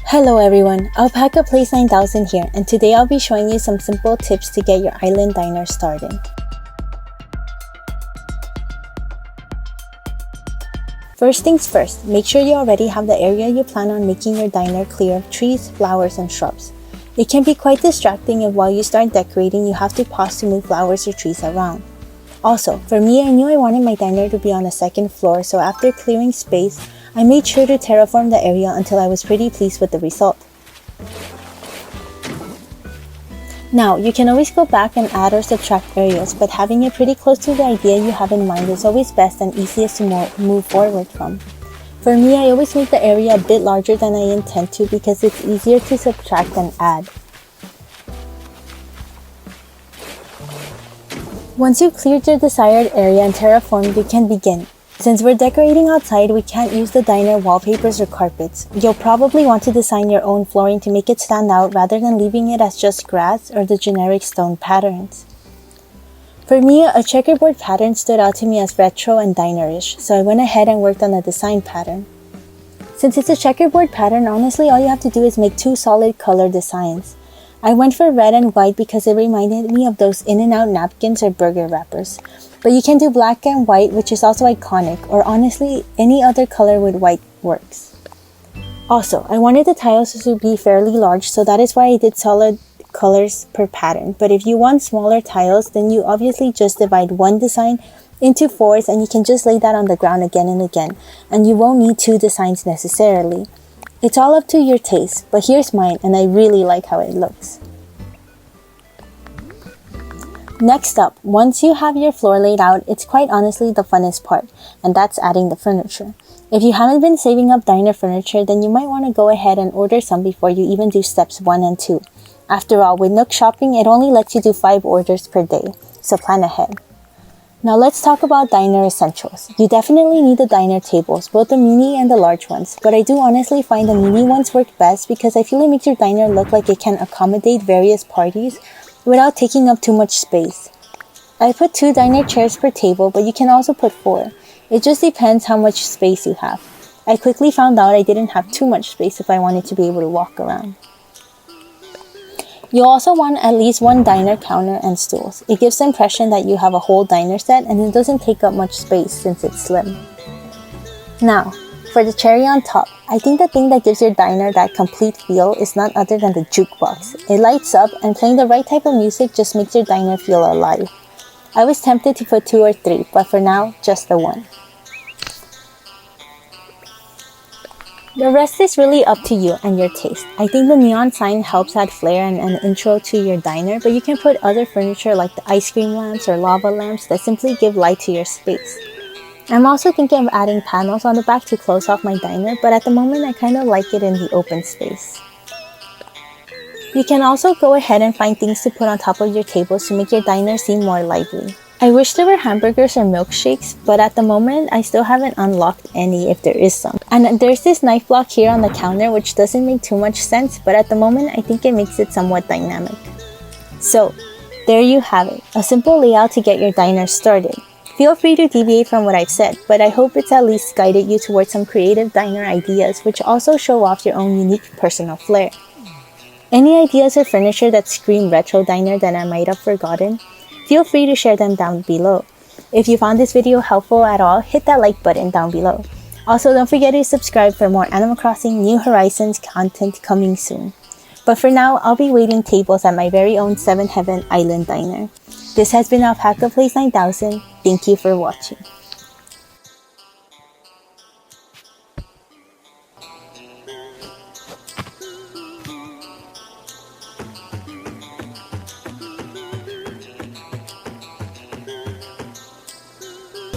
Hello everyone, Alpaca Place 9000 here, and today I'll be showing you some simple tips to get your island diner started. First things first, make sure you already have the area you plan on making your diner clear of trees, flowers, and shrubs. It can be quite distracting if while you start decorating you have to pause to move flowers or trees around. Also, for me, I knew I wanted my diner to be on the second floor, so after clearing space, I made sure to terraform the area until I was pretty pleased with the result. Now, you can always go back and add or subtract areas, but having it pretty close to the idea you have in mind is always best and easiest to move forward from. For me, I always make the area a bit larger than I intend to because it's easier to subtract than add. Once you've cleared your desired area and terraformed, you can begin. Since we're decorating outside, we can't use the diner wallpapers or carpets. You'll probably want to design your own flooring to make it stand out rather than leaving it as just grass or the generic stone patterns. For me, a checkerboard pattern stood out to me as retro and dinerish, so I went ahead and worked on a design pattern. Since it's a checkerboard pattern, honestly all you have to do is make two solid color designs. I went for red and white because it reminded me of those In-N-Out napkins or burger wrappers. But you can do black and white, which is also iconic, or honestly, any other color with white works. Also, I wanted the tiles to be fairly large, so that is why I did solid colors per pattern. But if you want smaller tiles, then you obviously just divide one design into fours and you can just lay that on the ground again and again, and you won't need two designs necessarily. It's all up to your taste, but here's mine and I really like how it looks. Next up, once you have your floor laid out, it's quite honestly the funnest part, and that's adding the furniture. If you haven't been saving up diner furniture, then you might want to go ahead and order some before you even do steps 1 and 2. After all, with Nook Shopping, it only lets you do 5 orders per day, so plan ahead. Now let's talk about diner essentials. You definitely need the diner tables, both the mini and the large ones, but I do honestly find the mini ones work best because I feel it makes your diner look like it can accommodate various parties without taking up too much space. I put 2 diner chairs per table, but you can also put 4. It just depends how much space you have. I quickly found out I didn't have too much space if I wanted to be able to walk around. You'll also want at least 1 diner counter and stools. It gives the impression that you have a whole diner set and it doesn't take up much space since it's slim. Now, for the cherry on top, I think the thing that gives your diner that complete feel is none other than the jukebox. It lights up and playing the right type of music just makes your diner feel alive. I was tempted to put 2 or 3, but for now, just the 1. The rest is really up to you and your taste. I think the neon sign helps add flair and an intro to your diner, but you can put other furniture like the ice cream lamps or lava lamps that simply give light to your space. I'm also thinking of adding panels on the back to close off my diner, but at the moment I kind of like it in the open space. You can also go ahead and find things to put on top of your tables to make your diner seem more lively. I wish there were hamburgers or milkshakes, but at the moment, I still haven't unlocked any if there is some. And there's this knife block here on the counter which doesn't make too much sense, but at the moment, I think it makes it somewhat dynamic. So, there you have it, a simple layout to get your diner started. Feel free to deviate from what I've said, but I hope it's at least guided you towards some creative diner ideas which also show off your own unique personal flair. Any ideas or furniture that scream retro diner that I might have forgotten? Feel free to share them down below. If you found this video helpful at all, hit that like button down below. Also, don't forget to subscribe for more Animal Crossing New Horizons content coming soon. But for now, I'll be waiting tables at my very own 7 Heaven Island Diner. This has been Alpaca Place 9000. Thank you for watching.